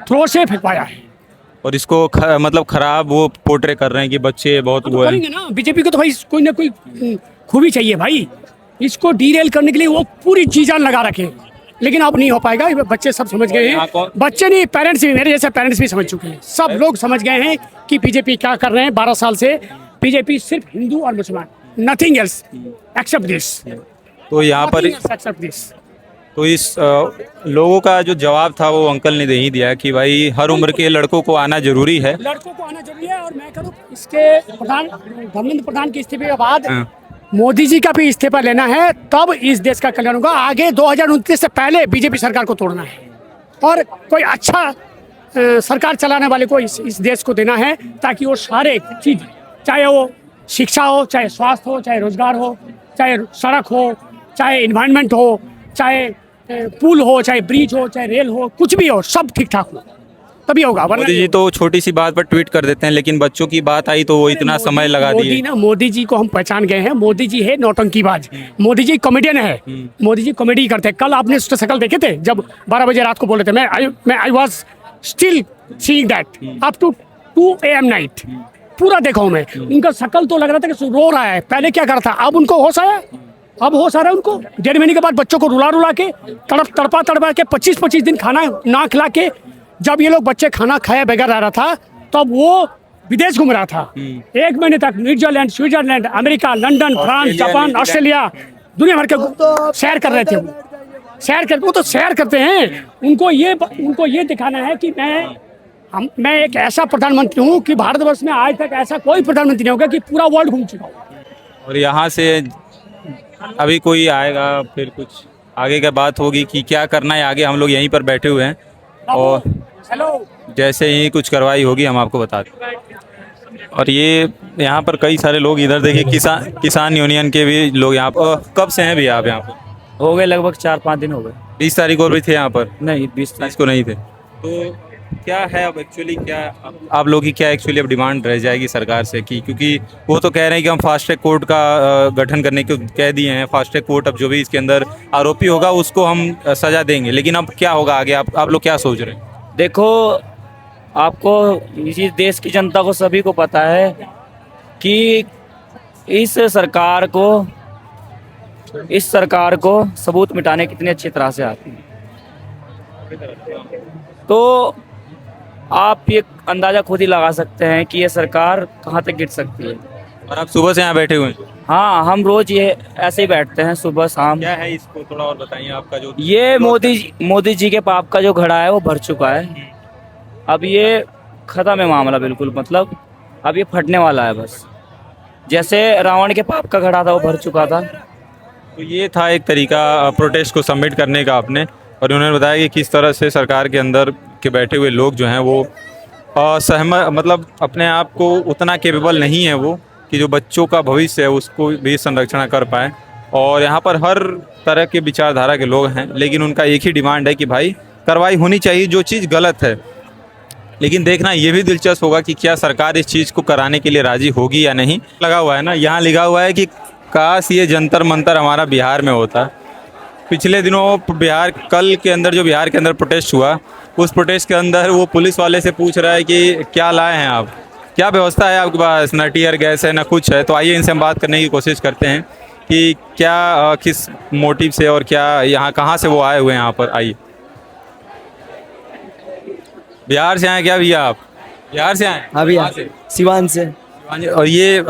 थ्रो से फेंकवाया है। और इसको मतलब खराब वो पोर्ट्रे कर रहे हैं कि बच्चे बहुत वो करेंगे ना, बीजेपी को तो भाई कोई ना कोई खूबी चाहिए भाई, इसको डीरेल करने के लिए वो पूरी चीज़ें लगा रखे, लेकिन अब नहीं हो पाएगा। बच्चे सब समझ गए हैं, बच्चे नहीं, पेरेंट्स भी, मेरे जैसे पेरेंट्स भी समझ चुके हैं, सब लोग समझ गए हैं कि बीजेपी क्या कर रहे हैं। 12 साल से बीजेपी सिर्फ हिंदू और मुसलमान, नथिंग एल्स एक्सेप्ट दिस। तो यहाँ पर एक्सेप्ट दिस। तो इस लोगों का जो जवाब था वो अंकल ने दे ही दिया कि भाई हर उम्र के लड़कों को आना जरूरी है, लड़कों को आना जरूरी है। और मैं करूँ इसके धर्मेंद्र प्रधान के इस्तीफे के बाद मोदी जी का भी इस्तीफा लेना है, तब इस देश का कल्याण होगा। आगे 2029 से पहले बीजेपी सरकार को तोड़ना है, और कोई अच्छा सरकार चलाने वाले को इस देश को देना है, ताकि वो सारे चीज़, चाहे वो शिक्षा हो, चाहे स्वास्थ्य हो, चाहे रोजगार हो, चाहे सड़क हो, चाहे इन्वायरमेंट हो, चाहे पुल हो, चाहे ब्रिज हो, चाहे रेल हो, कुछ भी हो, सब ठीक ठाक हो, तभी होगा। मोदी जी तो छोटी सी बात पर ट्वीट कर देते हैं, लेकिन बच्चों की बात आई तो वो इतना समय लगा दिए। मोदी जी को हम पहचान गए हैं, मोदी जी है नौटंकीबाज, मोदी जी कॉमेडियन है, मोदी जी कॉमेडी करते हैं। कल आपने उसकी शक्ल देखे थे जब 12 बजे रात को बोले थे, मैं I was still seeing that up to 2 AM night, पूरा देखा हूँ मैं। उनका शक्ल तो लग रहा था कि रो रहा है, पहले क्या कर रहा था, अब उनको होश आया, अब होश आ रहा है उनको। 1.5 महीने के बाद बच्चों को रुला के तड़पा के 25 दिन खाना ना खिला के, जब ये लोग बच्चे खाना खाए बगैर रह रहा था, तब वो विदेश घूम रहा था 1 महीने तक, New Zealand, Switzerland, America, London, France, Japan, Australia, दुनिया भर के सैर कर रहे थे। वो तो सैर करते हैं। उनको ये दिखाना है कि मैं एक ऐसा प्रधानमंत्री हूँ कि भारतवर्ष में आज तक ऐसा कोई प्रधानमंत्री नहीं होगा कि पूरा वर्ल्ड घूम चुका हो। और यहाँ से अभी कोई आएगा, फिर कुछ आगे की बात होगी कि क्या करना है आगे। हम लोग यहीं पर बैठे हुए हैं, और जैसे ही कुछ कार्रवाई होगी हम आपको बता दें। और ये यहाँ पर कई सारे लोग, इधर देखिए किसान यूनियन के भी लोग यहाँ पर। कब से हैं भी आप यहाँ पर? हो गए लगभग 4-5 दिन हो गए। 20 तारीख को भी थे यहाँ पर? नहीं, 20 को नहीं थे। तो क्या है अब एक्चुअली, क्या आप लोगों की क्या एक्चुअली अब डिमांड रह जाएगी सरकार से? कि क्योंकि वो तो कह रहे हैं कि हम फास्ट ट्रैक कोर्ट का गठन करने को कह दिए हैं, फास्ट ट्रैक कोर्ट अब जो भी इसके अंदर आरोपी होगा उसको हम सजा देंगे, लेकिन अब क्या होगा आगे? आप लोग क्या सोच रहे हैं? देखो, आपको इसी देश की जनता को सभी को पता है कि इस सरकार को सबूत मिटाने कितनी अच्छी तरह से आती है। तो आप ये अंदाज़ा खुद ही लगा सकते हैं कि ये सरकार कहाँ तक गिर सकती है। और आप सुबह से यहाँ बैठे हुए हैं? हाँ, हम रोज़ ये ऐसे ही बैठते हैं सुबह शाम। क्या है इसको थोड़ा और बताइए आपका जो ये मोदी जी के पाप का जो घड़ा है वो भर चुका है। अब ये ख़त्म है मामला बिल्कुल, मतलब अब ये फटने वाला है बस। जैसे रावण के पाप का घड़ा था वो भर चुका था। तो ये था एक तरीका प्रोटेस्ट को सबमिट करने का आपने, और उन्होंने बताया कि किस तरह से सरकार के अंदर के बैठे हुए लोग जो हैं वो असहमत, मतलब अपने आप को उतना कैपेबल नहीं है वो कि जो बच्चों का भविष्य है उसको भी संरक्षण कर पाए। और यहाँ पर हर तरह के विचारधारा के लोग हैं, लेकिन उनका एक ही डिमांड है कि भाई कार्रवाई होनी चाहिए जो चीज़ गलत है। लेकिन देखना ये भी दिलचस्प होगा कि क्या सरकार इस चीज़ को कराने के लिए राज़ी होगी या नहीं। लगा हुआ है ना, यहाँ लिखा हुआ है कि काश ये जंतर मंतर हमारा बिहार में होता, पिछले दिनों बिहार कल के अंदर जो बिहार के अंदर प्रोटेस्ट हुआ, उस प्रोटेस्ट के अंदर वो पुलिस वाले से पूछ रहा है कि क्या लाए हैं आप, क्या व्यवस्था है आपके पास, ना टीयर गैस है ना कुछ है। तो आइए इनसे हम बात करने की कोशिश करते हैं कि क्या किस मोटिव से और क्या यहाँ कहाँ से वो आए हुए हैं यहाँ पर। आइए, बिहार से आए क्या भैया आप? बिहार से आए? हाँ भैया, कहाँ से? सिवान से। और ये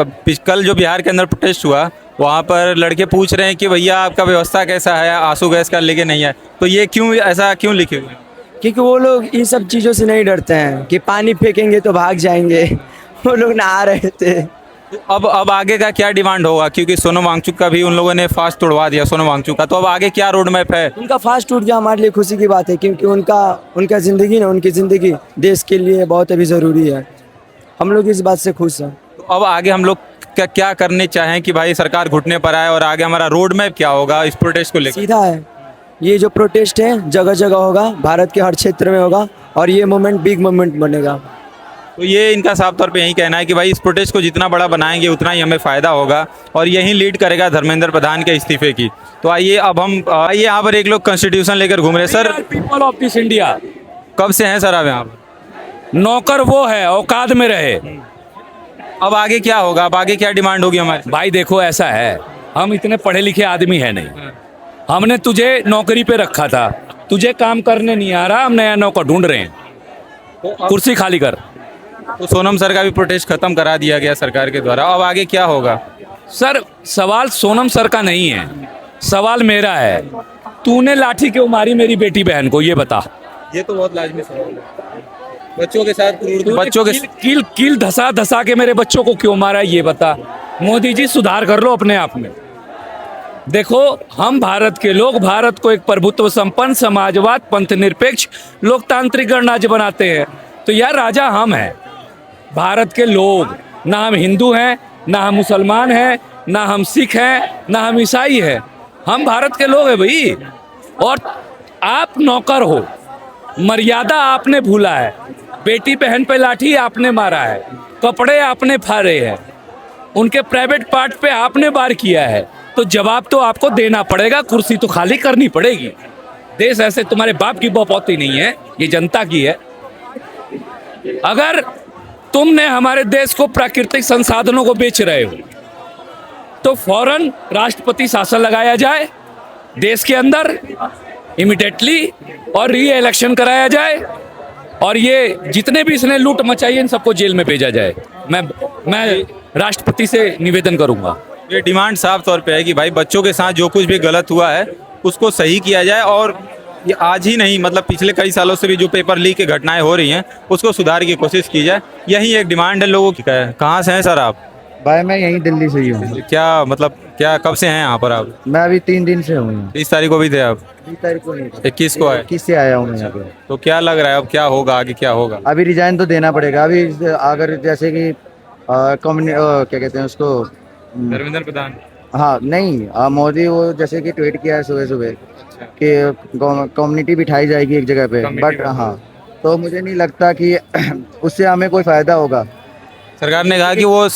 कल जो बिहार के अंदर प्रोटेस्ट हुआ, वहाँ पर लड़के पूछ रहे हैं कि भैया आपका व्यवस्था कैसा है, आंसू गैस का लेके नहीं है, तो ये क्यों ऐसा क्यों लिखे हुए हैं? क्योंकि वो लोग इन सब चीज़ों से नहीं डरते हैं कि पानी फेंकेंगे तो भाग जाएंगे। वो लोग नहा रहे थे। तो अब आगे का क्या डिमांड होगा, क्योंकि सोनम वांगचुक का भी उन लोगों ने फास्ट तोड़वा दिया, सोनम वांगचुक का, तो अब आगे क्या रोड मैप है? उनका फास्ट टूट गया हमारे लिए खुशी की बात है, क्योंकि उनका ज़िंदगी ना, उनकी ज़िंदगी देश के लिए बहुत अभी ज़रूरी है। हम लोग इस बात से खुश हैं। तो अब आगे हम लोग क्या करने चाहें कि भाई सरकार घुटने पर आए, और आगे हमारा रोड मैप क्या होगा इस प्रोटेस्ट को लेकर? सीधा है, ये जो प्रोटेस्ट है जगह जगह होगा, भारत के हर क्षेत्र में होगा, और ये मूवमेंट बिग मूवमेंट बनेगा। तो ये इनका साफ तौर पे यही कहना है कि भाई इस प्रोटेस्ट को जितना बड़ा बनाएंगे उतना ही हमें फ़ायदा होगा, और यही लीड करेगा धर्मेंद्र प्रधान के इस्तीफे की। तो आइए अब हम आइए यहाँ पर एक लोग कॉन्स्टिट्यूशन लेकर घूम रहे हैं। Sir, people of this India. कब से हैं सर आप यहाँ पर? नौकर वो है औकात में रहे। अब आगे क्या होगा, अब आगे क्या डिमांड होगी हमारी? भाई देखो, ऐसा है, हम इतने पढ़े लिखे आदमी है नहीं, हमने तुझे नौकरी पे रखा था, तुझे काम करने नहीं आ रहा, हम नया नौकर ढूंढ रहे हैं, कुर्सी खाली कर। तो सोनम सर का भी प्रोटेस्ट खत्म करा दिया गया सरकार के द्वारा, अब आगे क्या होगा? सर, सवाल सोनम सर का नहीं है, सवाल मेरा है। तूने लाठी क्यों मारी मेरी बेटी बहन को, ये बता। ये तो बहुत लाजमी सवाल है। बच्चों के साथ बच्चों के कील धसा धसा के मेरे बच्चों को क्यों मारा, ये बता। मोदी जी, सुधार कर लो अपने आप में। देखो, हम भारत के लोग भारत को एक प्रभुत्व संपन्न, समाजवाद, पंथ निरपेक्ष, लोकतांत्रिक गणराज्य बनाते हैं। तो यार, राजा हम हैं, भारत के लोग, ना हम हिंदू हैं, ना हम मुसलमान हैं, ना हम सिख हैं, ना हम ईसाई हैं, हम भारत के लोग हैं भाई। और आप नौकर हो, मर्यादा आपने भूला है, बेटी बहन पे लाठी आपने मारा है, कपड़े आपने फाड़े हैं, उनके प्राइवेट पार्ट पे आपने वार किया है, तो जवाब तो आपको देना पड़ेगा, कुर्सी तो खाली करनी पड़ेगी। देश ऐसे तुम्हारे बाप की बपौती नहीं है, ये जनता की है। अगर तुमने हमारे देश को प्राकृतिक संसाधनों को बेच रहे हो, तो फौरन राष्ट्रपति शासन लगाया जाए देश के अंदर इमीडिएटली, और री इलेक्शन कराया जाए, और ये जितने भी इसने लूट मचाई है इन सबको जेल में भेजा जाए। मैं राष्ट्रपति से निवेदन करूंगा। ये डिमांड साफ तौर पे है कि भाई बच्चों के साथ जो कुछ भी गलत हुआ है उसको सही किया जाए, और ये आज ही नहीं, मतलब पिछले कई सालों से भी जो पेपर लीक की घटनाएं हो रही हैं उसको सुधार की कोशिश की जाए। यही एक डिमांड है लोगों की। कहाँ से हैं सर आप? भाई मैं यहीं दिल्ली से ही हूँ। क्या मतलब क्या कब से हैं यहाँ पर आप? मैं अभी 3 दिन से हूँ। 30 तारीख को भी थे आप? 30 तारीख को नहीं, 21 को आए? 21 से आया हूँ मैं यहाँ पे। तो क्या लग रहा है अब क्या होगा, आगे क्या होगा? अभी रिजाइन तो देना पड़ेगा। अभी अगर जैसे कि क्या कहते हैं उसको, धर्मेंद्र प्रधान, हाँ नहीं, मोदी वो जैसे कि ट्वीट किया है सुबह सुबह कि कम्युनिटी बिठाई जाएगी एक जगह पे, बट हाँ, तो मुझे नहीं लगता कि उससे हमें कोई फायदा होगा। सरकार ने कहा कि वो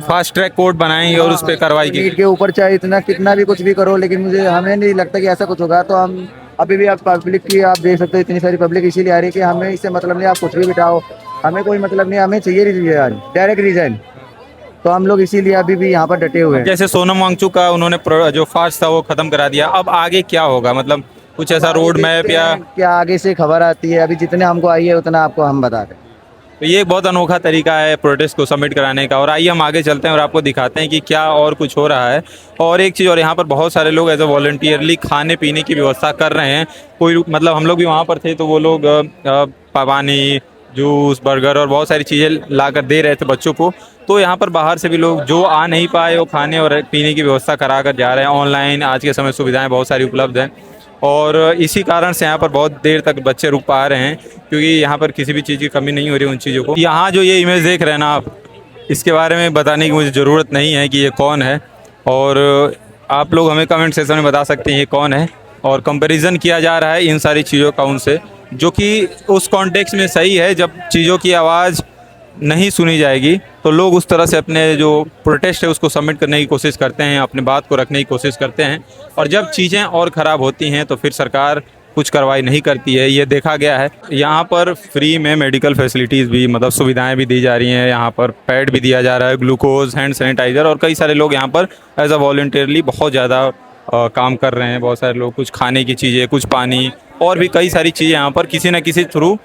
फास्ट ट्रैक कोर्ट बनाएंगे और उस पर कार्रवाई की नीट के ऊपर चाहे इतना कितना भी कुछ भी करो, लेकिन हमें नहीं लगता कि ऐसा कुछ होगा। तो हम अभी भी आप पब्लिक की आप देख सकते हो, इतनी सारी पब्लिक इसीलिए आ रही है कि हमें इससे मतलब नहीं, आप कुछ भी बिठाओ, हमें कोई मतलब नहीं, हमें चाहिए डायरेक्ट रीजन। तो हम लोग इसीलिए अभी भी यहाँ पर डटे हुए हैं। जैसे सोनम वांगचुक का उन्होंने जो फास्ट था वो खत्म करा दिया, अब आगे क्या होगा, मतलब कुछ ऐसा रोड मैप या क्या आगे से खबर आती है? अभी जितने हमको आई है उतना आपको हम बता दें। तो ये एक बहुत अनोखा तरीका है प्रोटेस्ट को सबमिट कराने का। और आइए हम आगे चलते हैं और आपको दिखाते हैं कि क्या और कुछ हो रहा है। और एक चीज़ और, यहाँ पर बहुत सारे लोग एज ए वॉलंटियरली खाने पीने की व्यवस्था कर रहे हैं। कोई मतलब हम लोग भी वहाँ पर थे तो वो लोग पानी, जूस, बर्गर और बहुत सारी चीज़ें ला कर दे रहे थे बच्चों को। तो यहाँ पर बाहर से भी लोग जो आ नहीं पाए वो खाने और पीने की व्यवस्था करा कर जा रहे हैं। ऑनलाइन आज के समय सुविधाएँ बहुत सारी उपलब्ध हैं, और इसी कारण से यहाँ पर बहुत देर तक बच्चे रुक पा रहे हैं, क्योंकि यहाँ पर किसी भी चीज़ की कमी नहीं हो रही उन चीज़ों को। यहाँ जो ये इमेज देख रहे हैं ना आप, इसके बारे में बताने की मुझे ज़रूरत नहीं है कि ये कौन है, और आप लोग हमें कमेंट सेक्शन में बता सकते हैं ये कौन है। और कंपैरिजन किया जा रहा है इन सारी चीज़ों का उनसे, जो कि उस कॉन्टेक्स्ट में सही है जब चीज़ों की आवाज़ नहीं सुनी जाएगी तो लोग उस तरह से अपने जो प्रोटेस्ट है उसको सबमिट करने की कोशिश करते हैं, अपनी बात को रखने की कोशिश करते हैं, और जब चीज़ें और ख़राब होती हैं तो फिर सरकार कुछ कार्रवाई नहीं करती है। ये देखा गया है। यहाँ पर फ्री में मेडिकल फैसिलिटीज़ भी, मतलब सुविधाएं भी दी जा रही हैं। यहाँ पर पैड भी दिया जा रहा है, ग्लूकोज, हैंड सैनिटाइज़र, और कई सारे लोग यहाँ पर एज अ वॉलंटियरली बहुत ज़्यादा काम कर रहे हैं। बहुत सारे लोग कुछ खाने की चीज़ें, कुछ पानी, और भी कई सारी चीज़ें यहाँ पर किसी न किसी थ्रू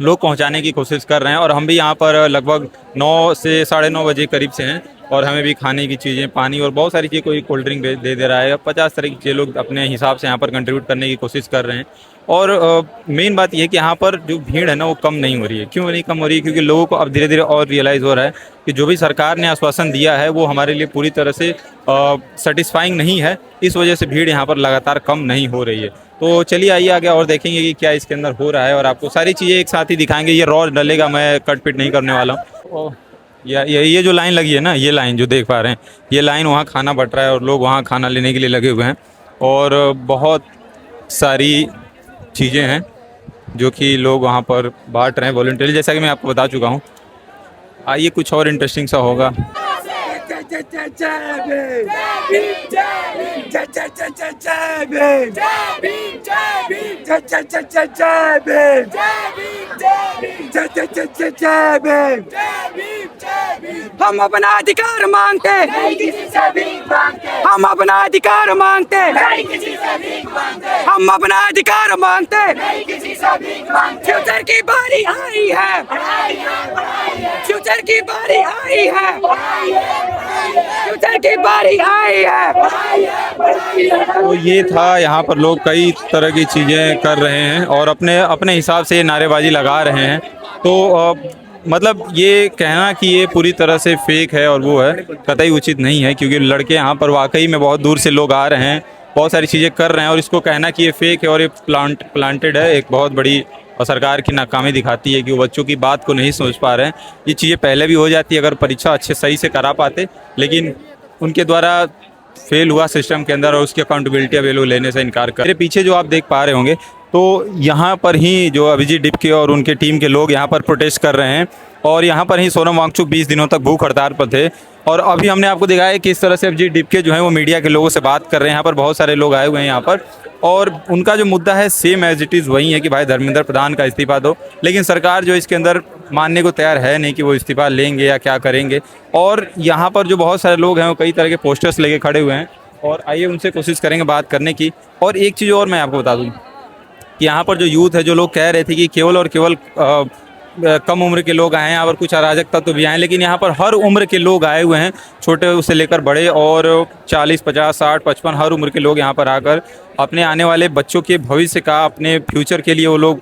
लोग पहुंचाने की कोशिश कर रहे हैं। और हम भी यहाँ पर लगभग 9 से 9:30 बजे करीब से हैं, और हमें भी खाने की चीज़ें, पानी और बहुत सारी चीज़ें, कोई कोल्ड ड्रिंक दे रहा है। 50 तरह की चीज़ें लोग अपने हिसाब से यहाँ पर कंट्रीब्यूट करने की कोशिश कर रहे हैं। और मेन बात यह है कि यहाँ पर जो भीड़ है ना वो कम नहीं हो रही है। क्यों नहीं कम हो रही है? क्योंकि लोगों को अब धीरे धीरे और रियलाइज़ हो रहा है कि जो भी सरकार ने आश्वासन दिया है वो हमारे लिए पूरी तरह से सेटिस्फाइंग नहीं है। इस वजह से भीड़ यहाँ पर लगातार कम नहीं हो रही है। तो चलिए आइए आगे और देखेंगे कि क्या इसके अंदर हो रहा है, और आपको सारी चीज़ें एक साथ ही दिखाएंगे। ये रॉ डलेगा, मैं कट पिट नहीं करने वाला हूँ। ये जो लाइन लगी है ना, ये लाइन जो देख पा रहे हैं, ये लाइन वहाँ खाना बट रहा है और लोग वहाँ खाना लेने के लिए लगे हुए हैं। और बहुत सारी चीज़ें हैं जो कि लोग वहाँ पर बांट रहे हैं वॉलंटियरली, जैसा कि मैं आपको बता चुका हूँ। आइए कुछ और इंटरेस्टिंग सा होगा। हम अपना अधिकार मांगते, हम अपना अधिकार मांगते, हम अपना अधिकार मांगते। फ्यूचर की बारी आई है, फ्यूचर की बारी आई है, फ्यूचर की बारी आई है। तो ये था, यहाँ पर लोग कई तरह की चीज़ें कर रहे हैं और अपने अपने हिसाब से नारेबाजी लगा रहे हैं। तो मतलब ये कहना कि ये पूरी तरह से फेक है और वो है, कतई उचित नहीं है। क्योंकि लड़के यहाँ पर वाकई में बहुत दूर से लोग आ रहे हैं, बहुत सारी चीज़ें कर रहे हैं, और इसको कहना कि ये फेक है और ये प्लांटेड है, एक बहुत बड़ी और सरकार की नाकामी दिखाती है कि वो बच्चों की बात को नहीं समझ पा रहे हैं। ये चीज़ें पहले भी हो जाती है अगर परीक्षा अच्छे सही से करा पाते, लेकिन उनके द्वारा फेल हुआ सिस्टम के अंदर और उसकी अकाउंटेबिलिटी अब ये लोग लेने से इनकार कर। मेरे पीछे जो आप देख पा रहे होंगे, तो यहाँ पर ही जो अभिजीत डिपके और उनके टीम के लोग यहाँ पर प्रोटेस्ट कर रहे हैं, और यहाँ पर ही सोनम वांगचुक 20 दिनों तक भूख हड़ताल पर थे। और अभी हमने आपको दिखाया कि किस तरह से अभिजीत डिपके जो है वो मीडिया के लोगों से बात कर रहे हैं। यहाँ पर बहुत सारे लोग आए हुए हैं यहाँ पर, और उनका जो मुद्दा है सेम एज इट इज़ वही है कि भाई धर्मेंद्र प्रधान का इस्तीफा दो। लेकिन सरकार जो इसके अंदर मानने को तैयार है नहीं कि वो इस्तीफा लेंगे या क्या करेंगे। और यहाँ पर जो बहुत सारे लोग हैं वो कई तरह के पोस्टर्स लेके खड़े हुए हैं, और आइए उनसे कोशिश करेंगे बात करने की। और एक चीज़ और मैं आपको बता दूँ कि यहाँ पर जो यूथ है, जो लोग कह रहे थे कि केवल और केवल कम उम्र के लोग आए हैं, यहाँ पर कुछ अराजक तत्व भी आए हैं, लेकिन यहाँ पर हर उम्र के लोग आए हुए हैं, छोटे से लेकर बड़े, और 40, 50, 60, 55 हर उम्र के लोग यहाँ पर आकर अपने आने वाले बच्चों के भविष्य का, अपने फ्यूचर के लिए वो लोग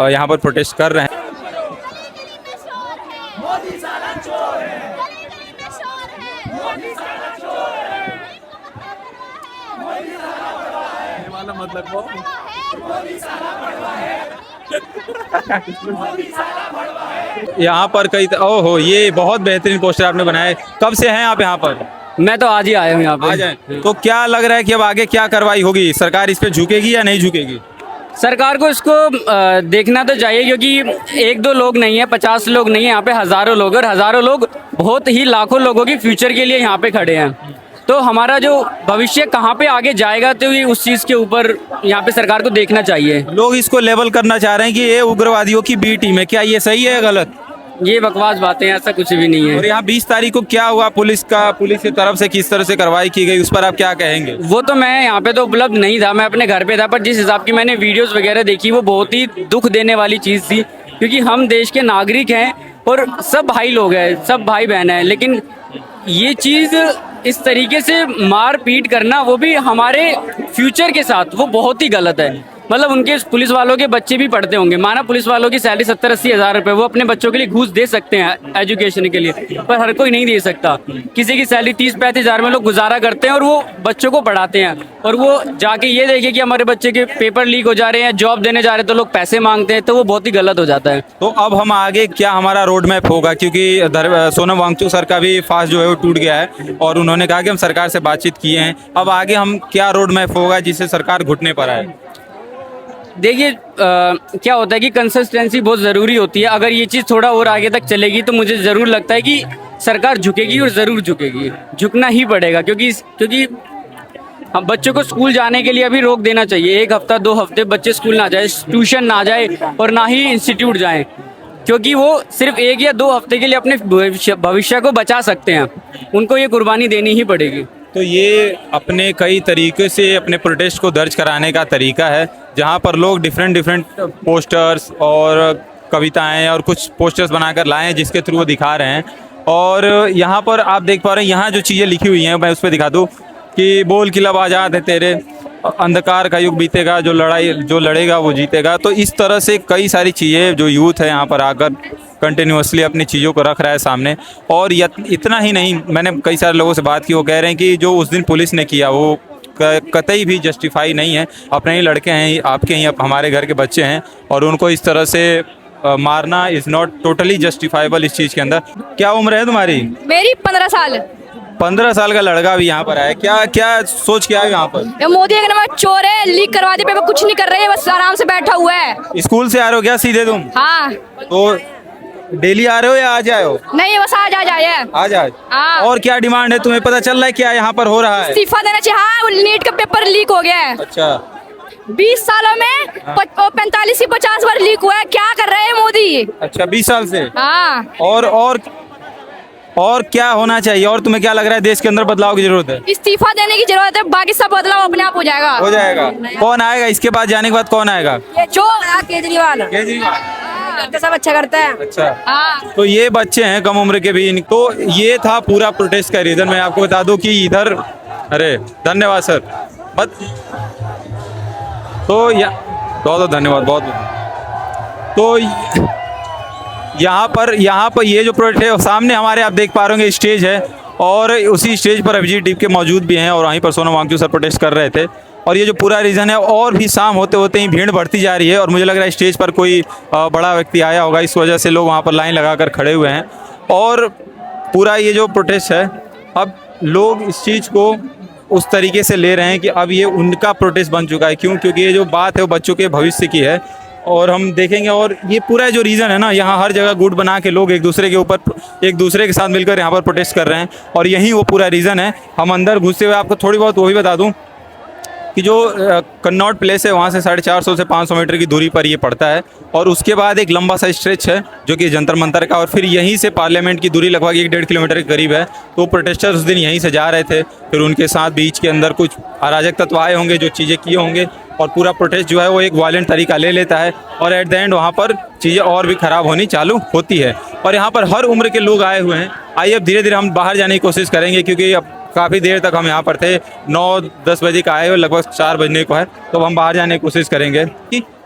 यहाँ पर प्रोटेस्ट कर रहे हैं। यहाँ पर कई ओहो, ये बहुत बेहतरीन पोस्टर आपने बनाए। कब से हैं आप यहाँ पर? मैं तो आज ही आया हूँ यहाँ पे। आ जाए। तो क्या लग रहा है कि अब आगे क्या कार्रवाई होगी? सरकार इस पे झुकेगी या नहीं झुकेगी? सरकार को इसको देखना तो चाहिए, क्योंकि 1-2 लोग नहीं है, 50 लोग नहीं है, यहाँ पे हज़ारों लोग, और हज़ारों लोग बहुत ही लाखों लोगों की फ्यूचर के लिए यहाँ पे खड़े हैं। तो हमारा जो भविष्य कहाँ पे आगे जाएगा, तो ये उस चीज़ के ऊपर यहाँ पे सरकार को देखना चाहिए। लोग इसको लेवल करना चाह रहे हैं कि ये उग्रवादियों की बी टीम है, क्या ये सही है या गलत? ये बकवास बातें हैं, ऐसा कुछ भी नहीं है। और यहाँ 20 तारीख को क्या हुआ, पुलिस की तरफ से किस तरह से कार्रवाई की गई, उस पर आप क्या कहेंगे? वो तो मैं यहाँ पे तो उपलब्ध नहीं था, मैं अपने घर पे था, पर जिस हिसाब की मैंने वीडियोस वगैरह देखी वो बहुत ही दुख देने वाली चीज़ थी। क्योंकि हम देश के नागरिक हैं और सब भाई लोग हैं, सब भाई बहन हैं, लेकिन ये चीज़ इस तरीके से मार पीट करना, वो भी हमारे फ्यूचर के साथ, वो बहुत ही गलत है। मतलब उनके पुलिस वालों के बच्चे भी पढ़ते होंगे, माना पुलिस वालों की सैलरी 70-80 हज़ार रुपये, वो अपने बच्चों के लिए घूस दे सकते हैं एजुकेशन के लिए, पर हर कोई नहीं दे सकता। किसी की सैलरी 30-35 हज़ार में लोग गुजारा करते हैं और वो बच्चों को पढ़ाते हैं, और वो जाके ये देखे कि हमारे बच्चे के पेपर लीक हो जा रहे हैं, जॉब देने जा रहे हैं, तो लोग पैसे मांगते हैं, तो वो बहुत ही गलत हो जाता है। तो अब हम आगे क्या हमारा रोड मैप होगा? क्योंकि सोनम वांगचुक सर का भी फास्ट जो है वो टूट गया है, और उन्होंने कहा कि हम सरकार से बातचीत किए हैं। अब आगे हम क्या रोड मैप होगा जिससे सरकार घुटने पर आए? देखिए क्या होता है कि कंसिस्टेंसी बहुत ज़रूरी होती है। अगर ये चीज़ थोड़ा और आगे तक चलेगी तो मुझे ज़रूर लगता है कि सरकार झुकेगी और ज़रूर झुकेगी, झुकना ही पड़ेगा क्योंकि हम बच्चों को स्कूल जाने के लिए अभी रोक देना चाहिए। 1 हफ्ता 2 हफ्ते बच्चे स्कूल ना जाए, ट्यूशन ना जाए और ना ही इंस्टीट्यूट जाएं, क्योंकि वो सिर्फ 1 या 2 हफ्ते के लिए अपने भविष्य को बचा सकते हैं। उनको ये कुर्बानी देनी ही पड़ेगी। तो ये अपने कई तरीके से अपने प्रोटेस्ट को दर्ज कराने का तरीका है, जहाँ पर लोग डिफरेंट पोस्टर्स और कविताएं और कुछ पोस्टर्स बनाकर लाए हैं जिसके थ्रू वो दिखा रहे हैं। और यहाँ पर आप देख पा रहे हैं, यहाँ जो चीज़ें लिखी हुई हैं मैं उस पर दिखा दूँ कि बोल किलब आज़ाद है तेरे, अंधकार का युग बीतेगा, जो लड़ेगा वो जीतेगा। तो इस तरह से कई सारी चीज़ें जो यूथ है यहाँ पर आकर कंटिन्यूसली अपनी चीज़ों को रख रहा है सामने। और इतना ही नहीं, मैंने कई सारे लोगों से बात की, वो कह रहे हैं कि जो उस दिन पुलिस ने किया वो कतई भी जस्टिफाई नहीं है। अपने ही लड़के हैं, आपके ही हमारे घर के बच्चे हैं, और उनको इस तरह से मारना इज़ नॉट टोटली जस्टिफाइबल इस चीज़ के अंदर। क्या उम्र है तुम्हारी? मेरी 15 साल। 15 साल का लड़का भी यहाँ पर आया, क्या सोच के आया यहाँ पर? ये मोदी एक नंबर चोर है, लीक करवा दे, पेपर कुछ नहीं कर रहे है, बस आराम से बैठा हुआ है। स्कूल से आ रहे हो क्या सीधे तुम? हाँ। तो डेली आ रहे हो या आज आए हो? नहीं, बस आज आए। आज हाँ। और क्या डिमांड है, तुम्हें पता चल रहा है क्या यहाँ पर हो रहा है? इस्तीफा देना चाहिए। हाँ, नीट का पेपर लीक हो गया है। अच्छा। 20 सालों में 45 से 50 बार लीक हुआ है। क्या कर रहे हैं मोदी? अच्छा, 20 साल से। हाँ। और क्या होना चाहिए, और तुम्हें क्या लग रहा है देश के अंदर बदलाव की जरूरत है? इस्तीफा देने की जरूरत है, बाकी सब बदलाव अपने आप हो जाएगा। कौन आएगा इसके बाद, जाने के बाद कौन आएगा? ये केजरीवाल सब अच्छा करता है। अच्छा। हाँ। तो ये बच्चे हैं कम उम्र के भी। तो ये था पूरा प्रोटेस्ट का रीजन। मैं आपको बता दूं कि इधर, अरे धन्यवाद सर, तो बहुत धन्यवाद, बहुत। तो यहाँ पर ये जो प्रोजेक्ट है सामने हमारे, आप देख पा रहे होंगे स्टेज है, और उसी स्टेज पर अभिजीत टीम के मौजूद भी हैं, और वहीं पर सोनम वांगचुक सर प्रोटेस्ट कर रहे थे। और ये जो पूरा रीज़न है, और भी शाम होते होते ही भीड़ बढ़ती जा रही है, और मुझे लग रहा है स्टेज पर कोई बड़ा व्यक्ति आया होगा, इस वजह से लोग वहाँ पर लाइन लगाकर खड़े हुए हैं। और पूरा ये जो प्रोटेस्ट है, अब लोग इस चीज़ को उस तरीके से ले रहे हैं कि अब ये उनका प्रोटेस्ट बन चुका है। क्योंकि ये जो बात है वो बच्चों के भविष्य की है, और हम देखेंगे। और ये पूरा जो रीज़न है ना, यहाँ हर जगह गुट बना के लोग एक दूसरे के साथ मिलकर यहाँ पर प्रोटेस्ट कर रहे हैं, और यही वो पूरा रीज़न है। हम अंदर घुसे हुए आपको थोड़ी बहुत वो भी बता दूँ कि जो कन्नॉट प्लेस है वहाँ से 450 से 500 मीटर की दूरी पर ये पड़ता है, और उसके बाद एक लंबा सा स्ट्रेच है जो कि जंतर मंतर का, और फिर यहीं से पार्लियामेंट की दूरी लगभग 1-1.5 किलोमीटर के करीब है। तो प्रोटेस्टर्स उस दिन यहीं से जा रहे थे, फिर उनके साथ बीच के अंदर कुछ अराजक तत्व आए होंगे जो चीज़ें किए होंगे, और पूरा प्रोटेस्ट जो है वो एक वायलेंट तरीका ले लेता है, और एट द एंड वहाँ पर चीज़ें और भी ख़राब होनी चालू होती है। और यहाँ पर हर उम्र के लोग आए हुए हैं। आइए अब धीरे धीरे हम बाहर जाने की कोशिश करेंगे, क्योंकि अब काफ़ी देर तक हम यहाँ पर थे, 9-10 बजे का आए हुए, लगभग 4 बजने को है। तो हम बाहर जाने की कोशिश करेंगे,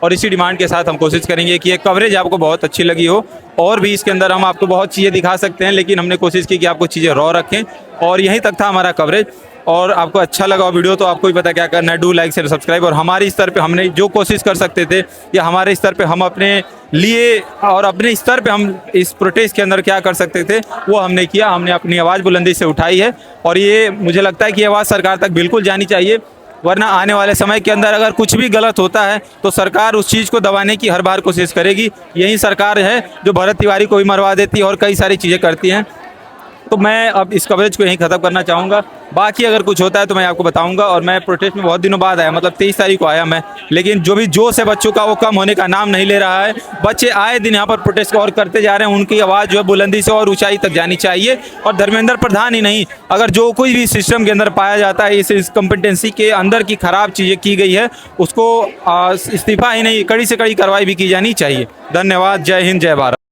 और इसी डिमांड के साथ हम कोशिश करेंगे कि ये कवरेज आपको बहुत अच्छी लगी हो। और भी इसके अंदर हम आपको बहुत चीज़ें दिखा सकते हैं, लेकिन हमने कोशिश की कि आपको चीज़ें रॉ रखें, और यहीं तक था हमारा कवरेज। और आपको अच्छा लगा वीडियो तो आपको ही पता क्या करना है, डू लाइक शेयर सब्सक्राइब। और हमारे स्तर पे हमने जो कोशिश कर सकते थे, या हमारे स्तर पे हम अपने लिए और अपने स्तर पे हम इस प्रोटेस्ट के अंदर क्या कर सकते थे, वो हमने किया। हमने अपनी आवाज़ बुलंदी से उठाई है, और ये मुझे लगता है कि ये आवाज़ सरकार तक बिल्कुल जानी चाहिए, वरना आने वाले समय के अंदर अगर कुछ भी गलत होता है तो सरकार उस चीज़ को दबाने की हर बार कोशिश करेगी। यही सरकार है जो भरत तिवारी को भी मरवा देती है और कई सारी चीज़ें करती हैं। तो मैं अब इस कवरेज को यहीं ख़त्म करना चाहूँगा। बाकी अगर कुछ होता है तो मैं आपको बताऊंगा। और मैं प्रोटेस्ट में बहुत दिनों बाद आया, मतलब 23 तारीख को आया मैं, लेकिन जो भी जोश है बच्चों का वो कम होने का नाम नहीं ले रहा है। बच्चे आए दिन यहाँ पर प्रोटेस्ट और करते जा रहे हैं, उनकी आवाज़ जो है बुलंदी से और ऊंचाई तक जानी चाहिए। और धर्मेंद्र प्रधान ही नहीं, अगर जो कोई भी सिस्टम के अंदर पाया जाता है इस कम्पिटेंसी के अंदर की ख़राब चीज़ें की गई है, उसको इस्तीफा ही नहीं, कड़ी से कड़ी कार्रवाई भी की जानी चाहिए। धन्यवाद। जय हिंद, जय भारत।